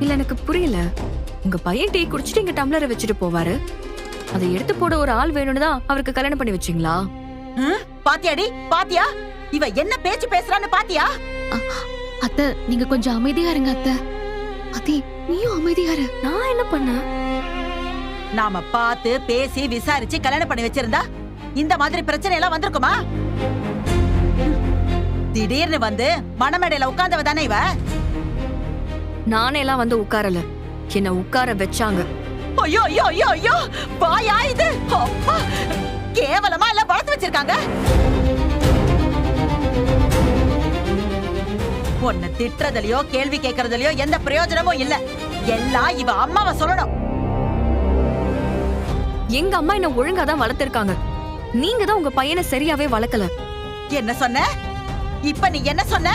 இல்ல எனக்கு புரியல. உங்க பையன் டீ குடிச்சிட்டு இங்க டம்ளரை வச்சுட்டு போவாரு. அதை எடுத்து போட ஒரு ஆள் வேணும்னு தான் அவருக்கு கல்யாணம் பண்ணி வச்சீங்களா? பாத்தியாடி, பாத்தியா? இவ என்ன பேச்சு பேசுறான்னு பாத்தியா? அத்தை, நீங்க கொஞ்சம் அமைதியா இருங்க அத்தை. அத்தி, நீயும் அமைதியா இரு. நான் என்ன பண்ண? நாம பார்த்து பேசி விசாரிச்சு கல்யாணம் பண்ணி வச்சிருந்தா இந்த மாதிரி பிரச்சனை எல்லாம் வந்திருக்குமா? திடீர்னு வந்து மணமேடையில உட்கார்ந்தவ தானே இவ. நானே எல்லாம் வந்து உட்காரல, என்ன உட்கார வச்சாங்க. ஐயோ ஐயோ ஐயோ ஐயோ, வாயா இது? அப்பா, கேவலமா எல்லாம் வளர்த்து வச்சிருக்காங்க. உன்னை திட்டுறதுலயோ கேள்வி கேட்கறதுலயோ எந்த பிரயோஜனமும் இல்ல. எல்லாம் இவ அம்மாவை சொல்லணும். எங்க அம்மா என்ன ஒழுங்கா தான் வளர்த்திருக்காங்க. நீங்க தான் உங்க பையனை சரியாவே வளர்க்கல. என்ன சொன்ன? இப்ப நீ என்ன சொன்ன?